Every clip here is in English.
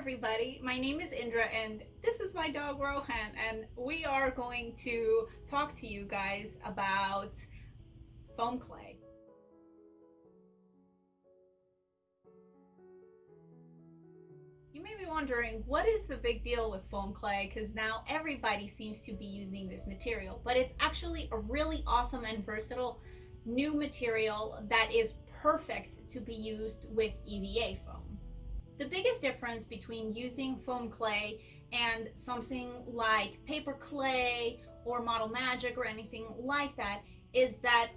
everybody, my name is Indra and this is my dog Rohan, and we are going to talk to you guys about foam clay. You may be wondering, what is the big deal with foam clay? Because now everybody seems to be using this material, but it's actually a really awesome and versatile new material that is perfect to be used with EVA foam. The biggest difference between using foam clay and something like paper clay or model magic or anything like that is that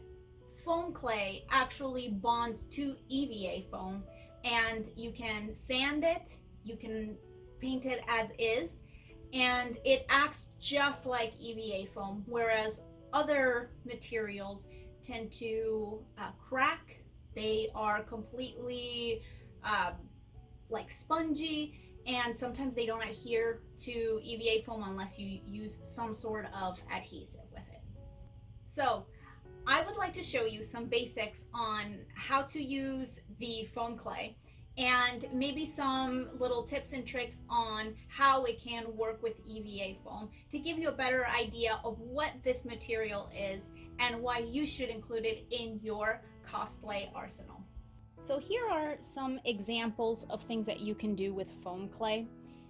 foam clay actually bonds to EVA foam, and you can sand it, you can paint it as is, and it acts just like EVA foam, whereas other materials tend to crack. They are completely like spongy, and sometimes they don't adhere to EVA foam unless you use some sort of adhesive with it. So I would like to show you some basics on how to use the foam clay and maybe some little tips and tricks on how it can work with EVA foam to give you a better idea of what this material is and why you should include it in your cosplay arsenal. So here are some examples of things that you can do with foam clay.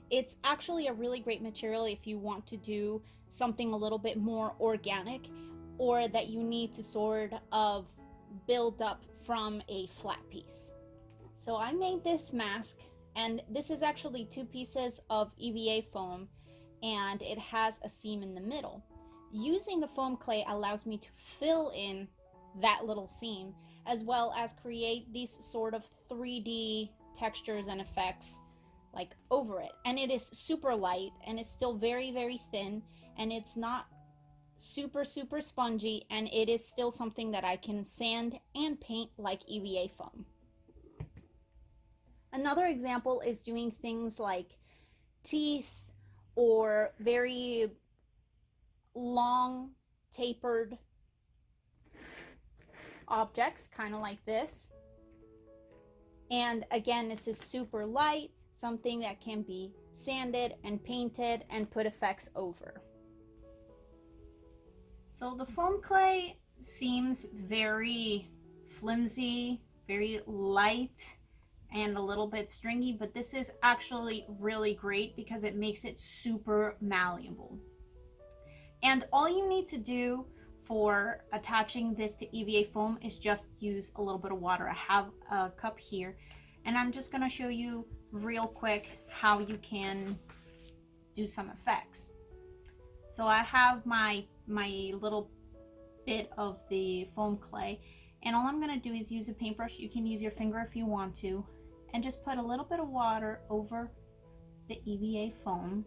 It's actually a really great material if you want to do something a little bit more organic, or that you need to sort of build up from a flat piece. So I made this mask, and this is actually 2 pieces of EVA foam, and it has a seam in the middle. Using the foam clay allows me to fill in that little seam, as well as create these sort of 3D textures and effects like over it. And it is super light, and it's still very, very thin, and it's not super spongy, and it is still something that I can sand and paint like EVA foam. Another example is doing things like teeth or very long tapered objects, kind of like this. And again, this is super light, something that can be sanded and painted and put effects over. So the foam clay seems very flimsy, very light, and a little bit stringy, but this is actually really great because it makes it super malleable. And all you need to do for attaching this to EVA foam is just use a little bit of water. I have a cup here, and I'm just gonna show you real quick how you can do some effects. So I have my little bit of the foam clay, and all I'm gonna do is use a paintbrush. You can use your finger if you want to, and just put a little bit of water over the EVA foam,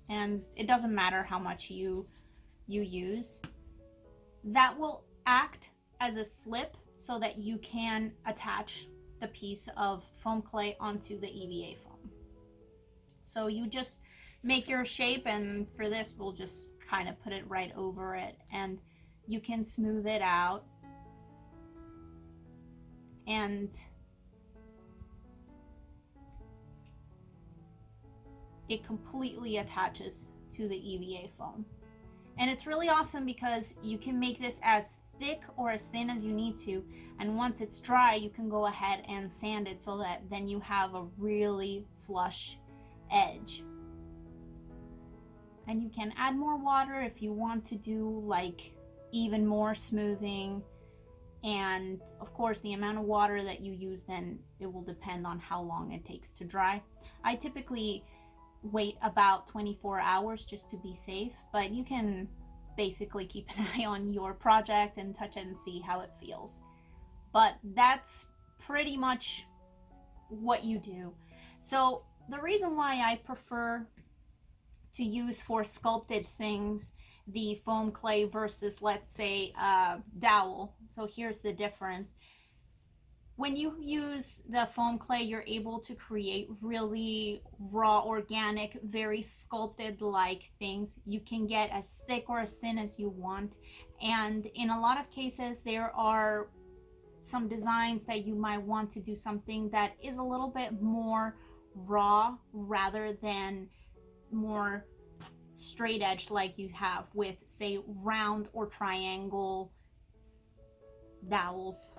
and it doesn't matter how much you use. That will act as a slip so that you can attach the piece of foam clay onto the EVA foam. So you just make your shape, and for this we'll just kind of put it right over it, and you can smooth it out, and it completely attaches to the EVA foam. And it's really awesome because you can make this as thick or as thin as you need to, and once it's dry you can go ahead and sand it so that then you have a really flush edge. And you can add more water if you want to do like even more smoothing, and of course the amount of water that you use, then it will depend on how long it takes to dry. I typically wait about 24 hours just to be safe, but you can basically keep an eye on your project and touch it and see how it feels. But that's pretty much what you do. So the reason why I prefer to use for sculpted things the foam clay versus, let's say, dowel. So here's the difference. When you use the foam clay, you're able to create really raw, organic, very sculpted like things. You can get as thick or as thin as you want. And in a lot of cases, there are some designs that you might want to do something that is a little bit more raw rather than more straight edge like you have with, say, round or triangle dowels.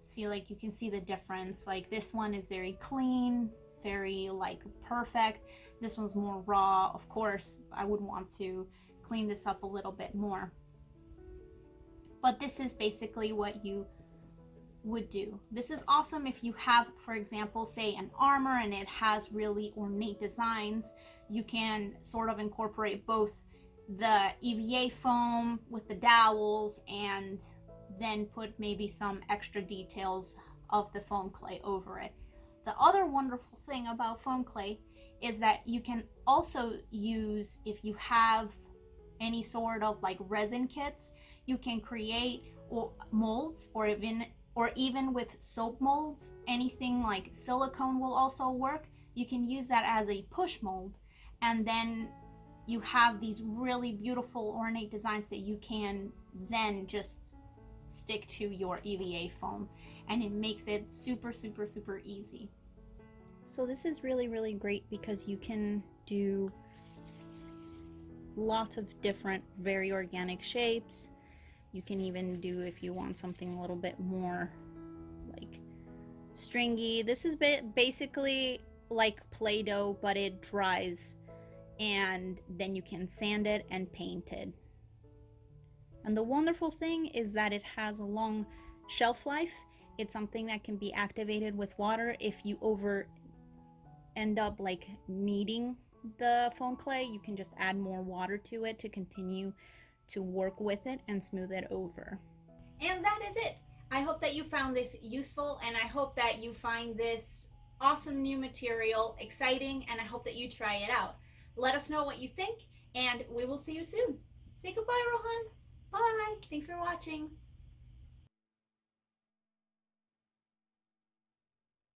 See, like, you can see the difference. Like, this one is very clean, very like perfect. This one's more raw. Of course, I would want to clean this up a little bit more, but this is basically what you would do. This is awesome if you have, for example, say an armor and it has really ornate designs. You can sort of incorporate both the EVA foam with the dowels and then put maybe some extra details of the foam clay over it. The other wonderful thing about foam clay is that you can also use, if you have any sort of like resin kits, you can create molds, or even with soap molds, anything like silicone will also work. You can use that as a push mold, and then you have these really beautiful ornate designs that you can then just stick to your EVA foam, and it makes it super easy. So this is really great because you can do lots of different very organic shapes. You can even do, if you want something a little bit more like stringy, this is basically like Play-Doh, but it dries and then you can sand it and paint it. And the wonderful thing is that it has a long shelf life. It's something that can be activated with water. If you end up like needing the foam clay, you can just add more water to it to continue to work with it and smooth it over. And that is it. I hope that you found this useful, and I hope that you find this awesome new material exciting, and I hope that you try it out. Let us know what you think, and we will see you soon. Say goodbye, Rohan. Bye. Thanks for watching.